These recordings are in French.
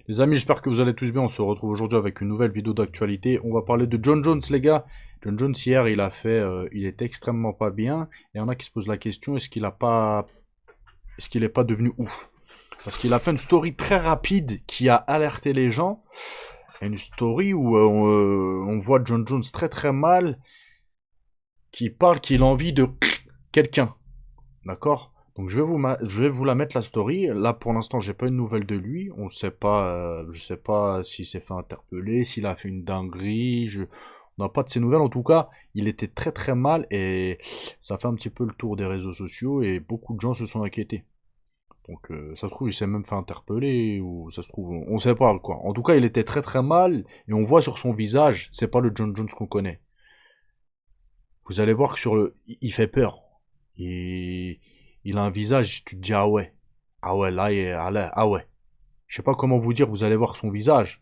Les amis, j'espère que vous allez tous bien. On se retrouve aujourd'hui avec une nouvelle vidéo d'actualité. On va parler de John Jones, les gars. John Jones, hier, il était extrêmement pas bien. Et il y en a qui se posent la question, est-ce qu'il est pas devenu ouf? Parce qu'il a fait une story très rapide qui a alerté les gens. Une story où on voit John Jones très très mal, qui parle qu'il a envie de quelqu'un. D'accord? Donc je vais vous la mettre la story. Là pour l'instant j'ai pas une nouvelle de lui. On sait pas, je sais pas s'il s'est fait interpeller, s'il a fait une dinguerie. On n'a pas de ses nouvelles. En tout cas, il était très très mal et ça fait un petit peu le tour des réseaux sociaux et beaucoup de gens se sont inquiétés. Donc ça se trouve il s'est même fait interpeller ou ça se trouve on sait pas quoi. En tout cas il était très très mal et on voit sur son visage, c'est pas le John Jones qu'on connaît. Vous allez voir que il fait peur. Il, il a un visage, tu te dis, ah ouais, ah ouais. Je sais pas comment vous dire, vous allez voir son visage.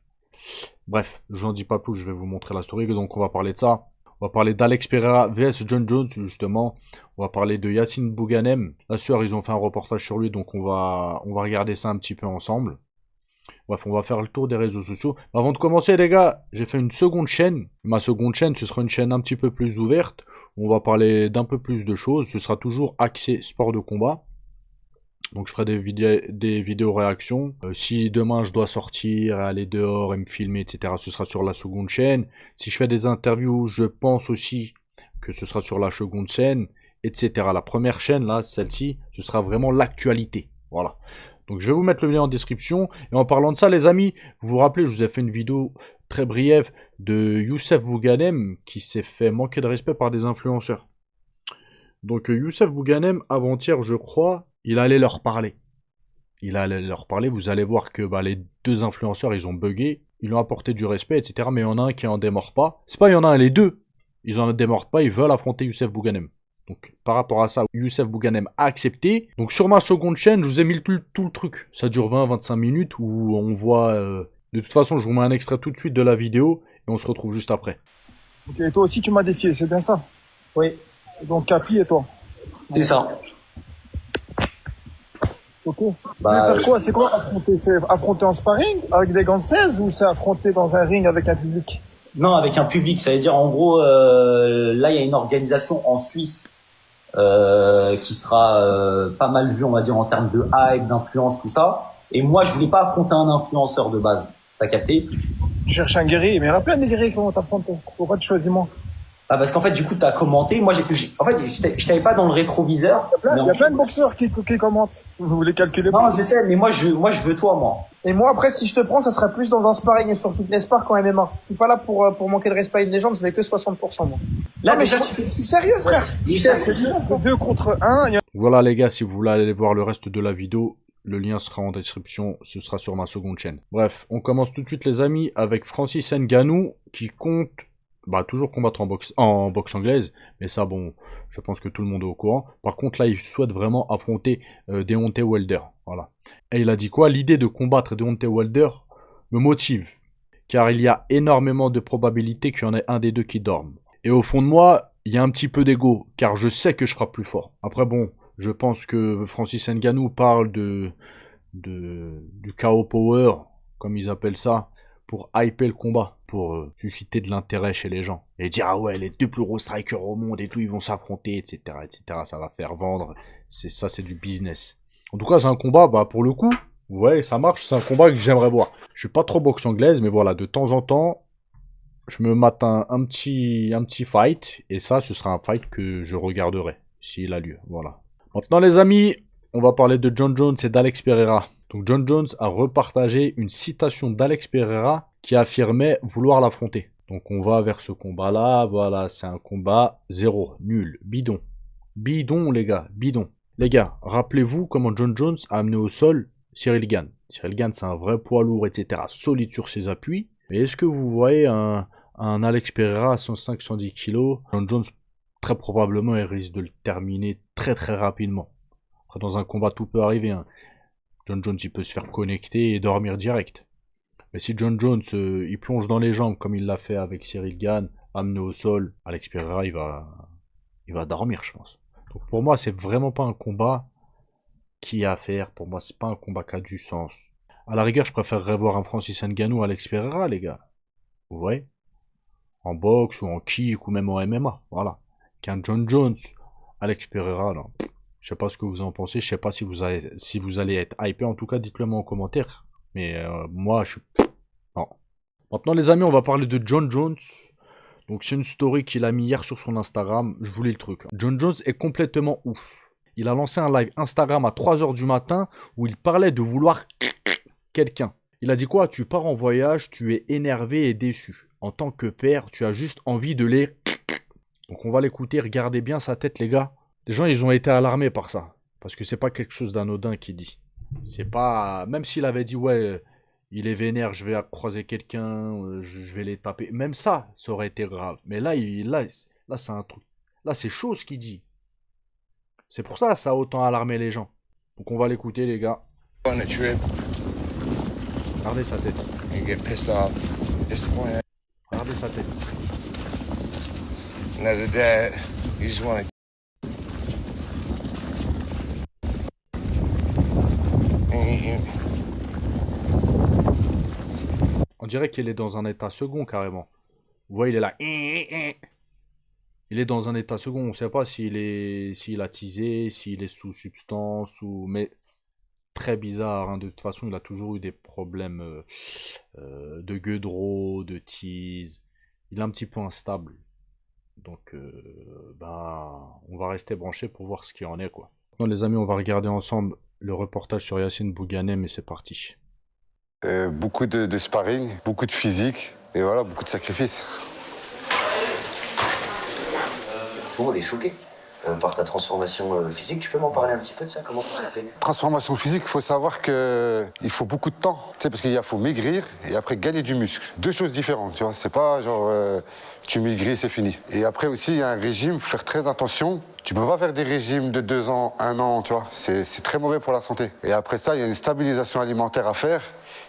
Bref, je n'en dis pas plus, je vais vous montrer la story, donc on va parler de ça. On va parler d'Alex Pereira vs John Jones, justement. On va parler de Yacine Bouganem. La soeur, ils ont fait un reportage sur lui, donc on va regarder ça un petit peu ensemble. Bref, on va faire le tour des réseaux sociaux. Avant de commencer, les gars, j'ai fait une seconde chaîne. Ma seconde chaîne, ce sera une chaîne un petit peu plus ouverte. On va parler d'un peu plus de choses. Ce sera toujours axé sport de combat. Donc je ferai des vidéos réactions. Si demain je dois sortir, aller dehors et me filmer, etc., ce sera sur la seconde chaîne. Si je fais des interviews, je pense aussi que ce sera sur la seconde chaîne, etc. La première chaîne, là, celle-ci, ce sera vraiment l'actualité. Voilà. Donc je vais vous mettre le lien en description. Et en parlant de ça, les amis, vous vous rappelez, je vous ai fait une vidéo très briève de Youssef Bouganem qui s'est fait manquer de respect par des influenceurs. Donc Youssef Bouganem, avant-hier, je crois, il allait leur parler. Il allait leur parler, vous allez voir que les deux influenceurs, ils ont bugué, ils ont apporté du respect, etc. Mais il y en a un qui en démord pas. C'est pas il y en a un, les deux. Ils en démordent pas, ils veulent affronter Youssef Bouganem. Donc par rapport à ça, Youssef Bouganem a accepté. Donc sur ma seconde chaîne, je vous ai mis tout le truc. Ça dure 20-25 minutes où on voit... De toute façon, je vous mets un extrait tout de suite de la vidéo et on se retrouve juste après. Ok, et toi aussi tu m'as défié, c'est bien ça? Oui, Donc Capi et toi. c'est ça. Ok. Tu veux Bah, faire quoi? C'est quoi affronter? C'est affronter en sparring avec des gants de 16 ou c'est affronter dans un ring avec un public? non, avec un public, ça veut dire en gros, là il y a une organisation en Suisse qui sera pas mal vue, on va dire en termes de hype, d'influence, tout ça. Et moi, je voulais pas affronter un influenceur de base. T'as capté? Tu cherches un guerrier, mais il y en a plein de guerriers qui vont t'affronter. Pourquoi tu choisis moi? Ah, parce qu'en fait, du coup, t'as commenté. Moi, en fait, je t'avais pas dans le rétroviseur. Il y a plein de boxeurs qui commentent. Vous voulez calculer Non, pas? je sais, mais moi, je veux toi, moi. Et moi, après, si je te prends, ça sera plus dans un sparring et sur Fitness Park qu'en MMA. Je suis pas là pour manquer de respect à une légende, je vais que 60%, moi. Là, Non, mais déjà, je suis sérieux, frère. tu sais, C'est deux contre un. Voilà les gars, si vous voulez aller voir le reste de la vidéo, le lien sera en description, ce sera sur ma seconde chaîne. Bref, on commence tout de suite les amis avec Francis Ngannou qui compte toujours combattre en boxe anglaise, mais ça bon, je pense que tout le monde est au courant. Par contre là, il souhaite vraiment affronter Deontay Wilder, voilà. Et il a dit quoi? L'idée de combattre Deontay Wilder me motive, car il y a énormément de probabilités qu'il y en ait un des deux qui dorme. Et au fond de moi, il y a un petit peu d'ego, car je sais que je ferai plus fort. Après bon, je pense que Francis Ngannou parle du KO Power, comme ils appellent ça, pour hyper le combat, pour susciter de l'intérêt chez les gens. Et dire, ah ouais, les deux plus gros strikers au monde et tout, ils vont s'affronter, etc., etc., ça va faire vendre. C'est du business. En tout cas, c'est un combat, pour le coup, ouais, ça marche, c'est un combat que j'aimerais voir. Je suis pas trop boxe anglaise, mais voilà, de temps en temps, je me mate un petit fight, et ça, ce sera un fight que je regarderai, s'il a lieu, voilà. Maintenant les amis, on va parler de John Jones et d'Alex Pereira. Donc John Jones a repartagé une citation d'Alex Pereira qui affirmait vouloir l'affronter. Donc on va vers ce combat-là, voilà, c'est un combat 0, nul, bidon. Bidon les gars, bidon. Les gars, rappelez-vous comment John Jones a amené au sol Cyril Gane. Cyril Gane c'est un vrai poids lourd, etc., solide sur ses appuis. Mais est-ce que vous voyez un Alex Pereira à 105-110 kg? John Jones, très probablement, il risque de le terminer très très rapidement. Après, dans un combat, tout peut arriver. Hein. John Jones, il peut se faire connecter et dormir direct. Mais si John Jones, il plonge dans les jambes comme il l'a fait avec Cyril Gane, amené au sol, Alex Pereira, il va dormir, je pense. Donc pour moi, c'est vraiment pas un combat qui est à faire. Pour moi, c'est pas un combat qui a du sens. À la rigueur, je préférerais voir un Francis Ngannou à Alex Pereira, les gars. Vous voyez? En boxe ou en kick ou même en MMA, voilà. Qu'un John Jones, Alex Pereira, là. Je sais pas ce que vous en pensez, je sais pas si vous allez être hypé, en tout cas, dites-le moi en commentaire. Mais moi, je suis... Non. Maintenant, les amis, on va parler de John Jones. Donc, c'est une story qu'il a mis hier sur son Instagram. Je vous lis le truc. John Jones est complètement ouf. Il a lancé un live Instagram à 3 h du matin où il parlait de vouloir quelqu'un. Il a dit quoi? Tu pars en voyage, tu es énervé et déçu. En tant que père, tu as juste envie de les... Donc, on va l'écouter. Regardez bien sa tête, les gars. Les gens, ils ont été alarmés par ça. Parce que c'est pas quelque chose d'anodin qu'il dit. C'est pas... Même s'il avait dit, ouais... Il est vénère, je vais croiser quelqu'un, je vais les taper. Même ça, ça aurait été grave. Mais là, là c'est un truc. Là, c'est chaud ce qu'il dit. C'est pour ça que ça a autant alarmé les gens. Donc on va l'écouter, les gars. Regardez sa tête. Regardez sa tête. On dirait qu'il est dans un état second carrément. Vous voyez, il est là. Il est dans un état second. On ne sait pas s'il a teasé, s'il est sous substance ou. Mais très bizarre. Hein. De toute façon, il a toujours eu des problèmes de gueudreau, de tease. Il est un petit peu instable. Donc, on va rester branché pour voir ce qu'il en est, quoi. Bon, les amis, on va regarder ensemble le reportage sur Yacine Bouganem et c'est parti. Beaucoup de sparring, beaucoup de physique et voilà, beaucoup de sacrifices. Tout le monde est choqué par ta transformation physique. Tu peux m'en parler un petit peu de ça? Comment tu as fait? Transformation physique, il faut savoir qu'il faut beaucoup de temps. Tu sais, parce qu'il faut maigrir et après gagner du muscle. Deux choses différentes, tu vois. C'est pas genre tu maigris, c'est fini. Et après aussi, il y a un régime, il faut faire très attention. Tu peux pas faire des régimes de 2 ans, 1 an, tu vois. C'est très mauvais pour la santé. Et après ça, il y a une stabilisation alimentaire à faire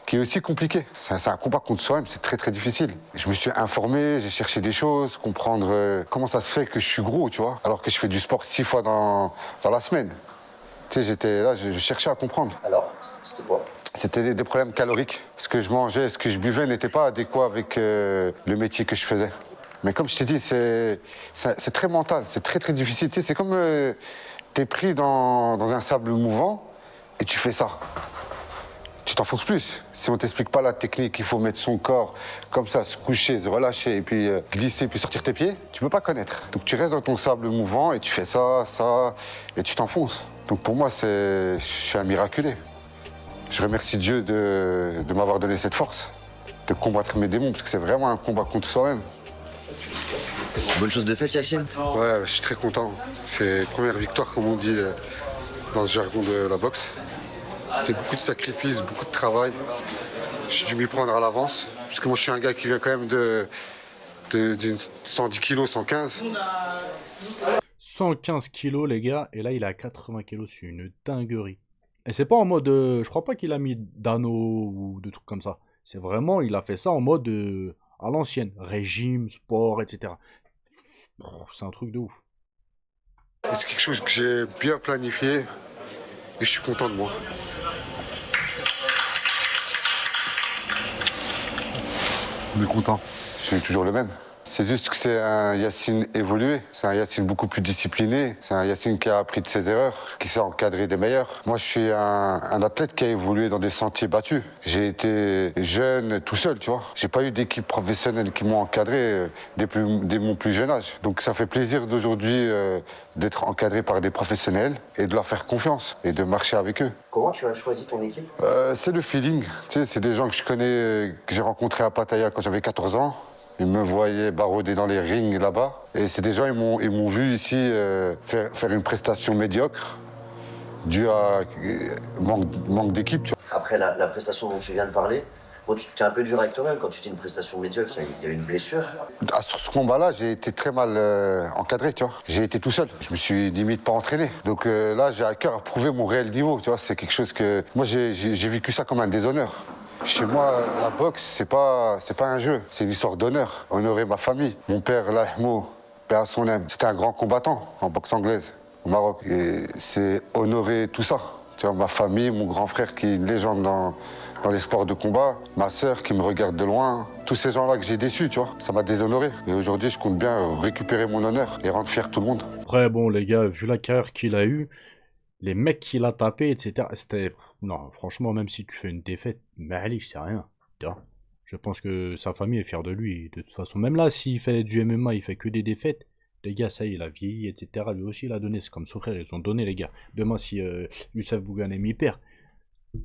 qui est aussi compliqué. C'est un combat contre soi-même, c'est très très difficile. Je me suis informé, j'ai cherché des choses, comprendre comment ça se fait que je suis gros, tu vois, alors que je fais du sport 6 fois dans la semaine. Tu sais, j'étais là, je cherchais à comprendre. Alors, c'était quoi? C'était des problèmes caloriques. Ce que je mangeais, ce que je buvais n'était pas adéquat avec le métier que je faisais. Mais comme je t'ai dit, c'est très mental, c'est très très difficile. Tu sais, c'est comme t'es pris dans un sable mouvant et tu fais ça. Tu t'enfonces plus. Si on t'explique pas la technique, il faut mettre son corps comme ça, se coucher, se relâcher, et puis glisser, puis sortir tes pieds, tu peux pas connaître. Donc tu restes dans ton sable mouvant et tu fais ça, et tu t'enfonces. Donc pour moi, je suis un miraculé. Je remercie Dieu de m'avoir donné cette force, de combattre mes démons, parce que c'est vraiment un combat contre soi-même. Bonne chose de faite, Yacine? Ouais, je suis très content. C'est la première victoire, comme on dit dans le jargon de la boxe. C'était beaucoup de sacrifices, beaucoup de travail. J'ai dû m'y prendre à l'avance. Parce que moi, je suis un gars qui vient quand même de 110 kilos, 115. 115 kilos, les gars. Et là, il est à 80 kilos. C'est une dinguerie. Et c'est pas en mode... je crois pas qu'il a mis d'anneau ou de trucs comme ça. C'est vraiment... Il a fait ça en mode... à l'ancienne. Régime, sport, etc. C'est un truc de ouf. C'est quelque chose que j'ai bien planifié. Et je suis content de moi. On est content. Je suis toujours le même. C'est juste que c'est un Yacine évolué, c'est un Yacine beaucoup plus discipliné, c'est un Yacine qui a appris de ses erreurs, qui sait encadrer des meilleurs. Moi, je suis un athlète qui a évolué dans des sentiers battus. J'ai été jeune tout seul, tu vois. J'ai pas eu d'équipe professionnelle qui m'ont encadré dès mon plus jeune âge. Donc ça fait plaisir d'aujourd'hui d'être encadré par des professionnels et de leur faire confiance et de marcher avec eux. Comment tu as choisi ton équipe? C'est le feeling. Tu sais, c'est des gens que je connais, que j'ai rencontrés à Pattaya quand j'avais 14 ans. Ils me voyaient barouder dans les rings là-bas. Et c'est des gens, ils m'ont vu ici faire une prestation médiocre due à manque d'équipe. Après la prestation dont tu viens de parler, bon, tu es un peu dur avec toi-même quand tu dis une prestation médiocre, il y a une blessure. Sur ce combat-là, j'ai été très mal encadré, tu vois. J'ai été tout seul. Je me suis limite pas entraîné. Donc là, j'ai à cœur à prouver mon réel niveau, tu vois. C'est quelque chose que... Moi, j'ai vécu ça comme un déshonneur. Chez moi, la boxe, c'est pas un jeu, c'est une histoire d'honneur. Honorer ma famille. Mon père, Lahmo, père à son âme, c'était un grand combattant en boxe anglaise au Maroc. Et c'est honorer tout ça. Tu vois, ma famille, mon grand frère qui est une légende dans les sports de combat, ma sœur qui me regarde de loin, tous ces gens-là que j'ai déçus, tu vois, ça m'a déshonoré. Et aujourd'hui, je compte bien récupérer mon honneur et rendre fier tout le monde. Après, bon, les gars, vu la carrière qu'il a eue, les mecs qu'il a tapé, etc., c'était... Non, franchement, même si tu fais une défaite, mais c'est rien. Tu vois. Je pense que sa famille est fière de lui. De toute façon, même là, s'il fait du MMA, il fait que des défaites. Les gars, ça y est, il a vieilli, etc. Lui aussi, il a donné. C'est comme son frère, ils ont donné, les gars. Demain, si Youssef Bouganem y perd, il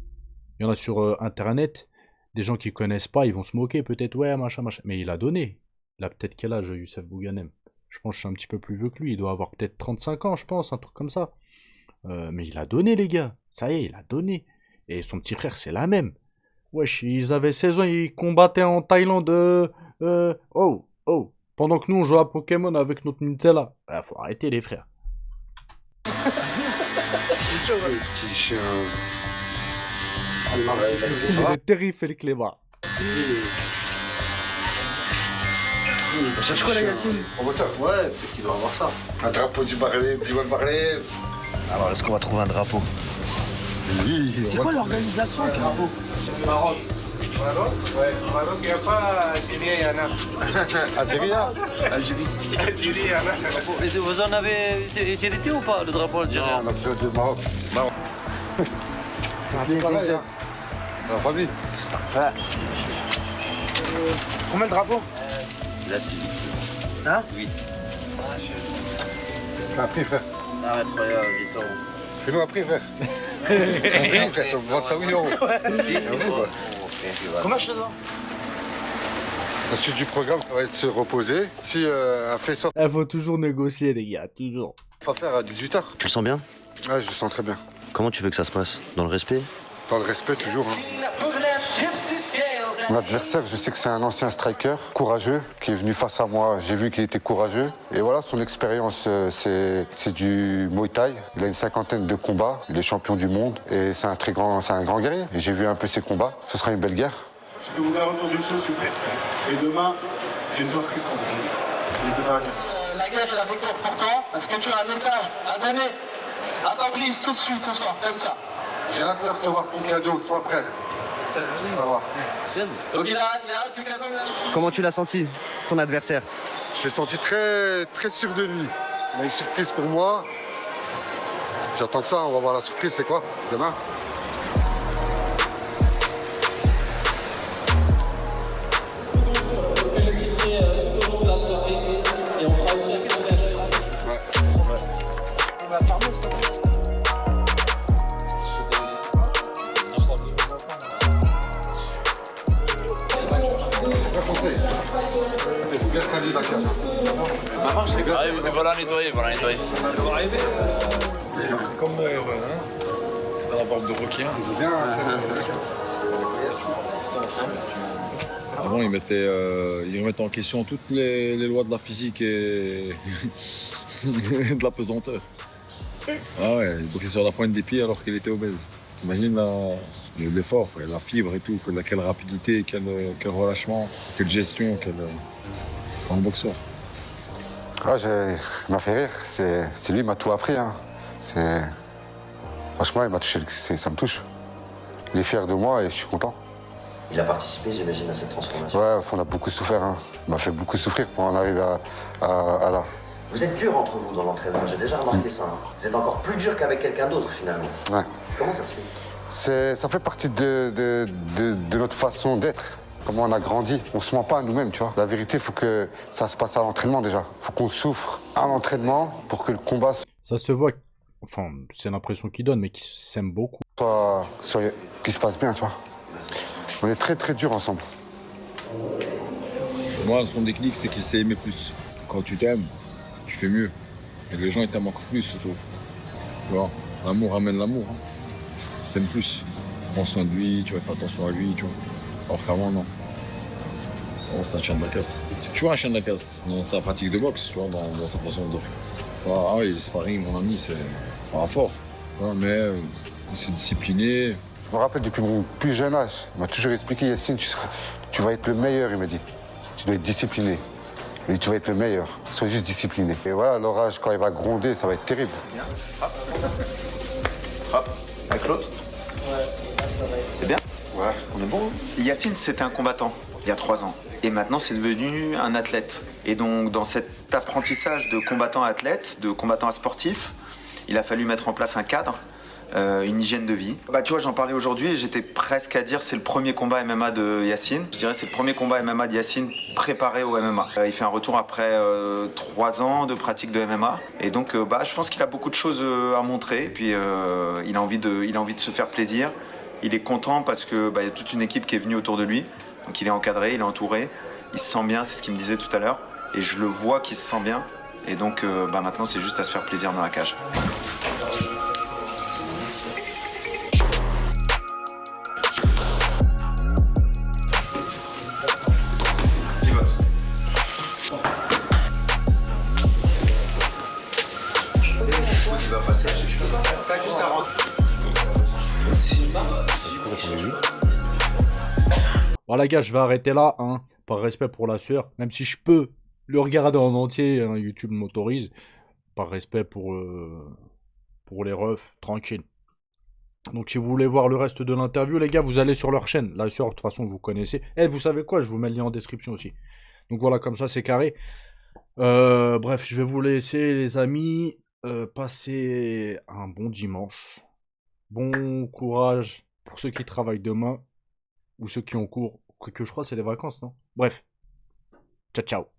y en a sur Internet, des gens qui connaissent pas, ils vont se moquer, peut-être, ouais, machin, machin. Mais il a donné. Il a peut-être quel âge, Youssef Bouganem? Je pense que je suis un petit peu plus vieux que lui. Il doit avoir peut-être 35 ans, je pense, un truc comme ça. Mais il a donné, les gars. Ça y est, il a donné. Et son petit frère, c'est la même. Wesh, ils avaient 16 ans, ils combattaient en Thaïlande. Oh. Pendant que nous, on joue à Pokémon avec notre Nutella. Faut arrêter, les frères. Petit chien. Il est terrible, les clébards. Cherche quoi, la Yacine? En moteur. Ouais, peut-être qu'il doit avoir ça. Un drapeau du Maghreb, du Maghreb. Alors, est-ce qu'on va trouver un drapeau? Oui. C'est quoi l'organisation, Carbo? Maroc. Maroc? Ouais, Maroc, il n'y a pas Algérie, il y en a. Algérie, là? Algérie, il y en a. Et vous en avez hérité ou pas, le drapeau algérien? On a fait de Maroc. Maroc. Pareil, hein. La famille. Combien le drapeau? Là, c'est... Hein? Oui. Après, frère. Arrête, regarde, vite. Fais-nous après, frère. C'est un prix, frère. On vend ça 8 euros. Combien je te dois? La suite du programme, ça va être se reposer. Si un face-off, Il faut toujours négocier, les gars, toujours. on va faire à 18h. Tu le sens bien? Ouais, je le sens très bien. Comment tu veux que ça se passe? Dans le respect? Dans le respect, toujours. Hein. Mon adversaire, je sais que c'est un ancien striker, courageux, qui est venu face à moi. J'ai vu qu'il était courageux. Et voilà, son expérience, c'est du Muay Thai. Il a une 50aine de combats. Il est champion du monde. Et c'est un grand guerrier. Et j'ai vu un peu ses combats. Ce sera une belle guerre. Je peux vous garantir une chose, s'il vous plaît. Et demain, j'ai une surprise pour vous. La guerre est la victoire pour toi. Est-ce que tu as un message à donner à Fabrice tout de suite ce soir, comme ça? J'ai hâte de recevoir ton cadeau, sois prêt. On va voir. Donc il a hâte du cadeau. Comment tu l'as senti, ton adversaire? Je l'ai senti très sûr de lui. Il a une surprise pour moi. J'attends que ça, on va voir la surprise, c'est quoi? Demain? Allez, vous allez la nettoyer, voilà, nettoyer. Comme dans la barbe de requin. Avant, ils remettaient en question toutes les lois de la physique et de la pesanteur. Ah ouais, il boxait sur la pointe des pieds alors qu'il était obèse. Imagine l'effort, la fibre et tout, quelle rapidité, quel relâchement, quelle gestion, quel boxeur. Ah, il m'a fait rire. C'est lui qui m'a tout appris. Hein. Franchement, il m'a touché. Ça me touche. Il est fier de moi et je suis content. Il a participé, j'imagine, à cette transformation. Ouais, on a beaucoup souffert. Hein. Il m'a fait beaucoup souffrir pour en arriver à là. Vous êtes dur entre vous dans l'entraînement, j'ai déjà remarqué ça. Hein. Vous êtes encore plus dur qu'avec quelqu'un d'autre, finalement. Ouais. Comment ça se fait? Ça fait partie de notre façon d'être. Comment on a grandi. On se ment pas à nous-mêmes, tu vois. La vérité, il faut que ça se passe à l'entraînement déjà. Il faut qu'on souffre à l'entraînement pour que le combat Ça se voit, enfin, c'est l'impression qu'il donne, mais qu'il s'aime beaucoup. qu'il se passe bien, tu vois. On est très dur ensemble. Moi, son déclic, c'est qu'il s'est aimé plus. Quand tu t'aimes, tu fais mieux. Et les gens, ils t'aiment encore plus, surtout. Tu vois, l'amour amène l'amour. Hein. Il s'aime plus. Prends soin de lui, tu vas faire attention à lui, tu vois. Alors qu'avant, non. Oh, c'est un chien de la casse. C'est toujours un chien de la casse dans sa pratique de boxe, tu vois, dans sa façon de... Ah oui, le sparring, mon ami, c'est pas fort. Mais il s'est discipliné. Je me rappelle depuis mon plus jeune âge, il m'a toujours expliqué, Yacine, tu vas être le meilleur, il m'a dit. Tu dois être discipliné. Et tu vas être le meilleur. Sois juste discipliné. Et voilà, l'orage, quand il va gronder, ça va être terrible. Hop. Avec l'autre. C'est bien? Ouais, on est bon. Yacine, c'était un combattant il y a 3 ans. Et maintenant, c'est devenu un athlète. Et donc, dans cet apprentissage de combattant à athlète, de combattant à sportif, il a fallu mettre en place un cadre, une hygiène de vie. Bah, tu vois, j'en parlais aujourd'hui et j'étais presque à dire c'est le premier combat MMA de Yacine. Je dirais c'est le premier combat MMA de Yacine préparé au MMA. Il fait un retour après 3 ans de pratique de MMA. Et donc, bah, je pense qu'il a beaucoup de choses à montrer. Et puis, il a envie de se faire plaisir. Il est content parce que bah, y a toute une équipe qui est venue autour de lui. Donc il est encadré, il est entouré, il se sent bien, c'est ce qu'il me disait tout à l'heure. Et je le vois qu'il se sent bien. Et donc bah, maintenant c'est juste à se faire plaisir dans la cage. Voilà, gars, je vais arrêter là, hein, par respect pour la sueur. Même si je peux le regarder en entier, hein, YouTube m'autorise. Par respect pour les refs, tranquille. Donc, si vous voulez voir le reste de l'interview, les gars, vous allez sur leur chaîne. La sueur, de toute façon, vous connaissez. Et vous savez quoi, je vous mets le lien en description aussi. Donc, voilà, comme ça, c'est carré. Bref, je vais vous laisser, les amis. Passez un bon dimanche. Bon courage pour ceux qui travaillent demain. Ou ceux qui ont cours. Que je crois, c'est les vacances, non? Bref. Ciao, ciao.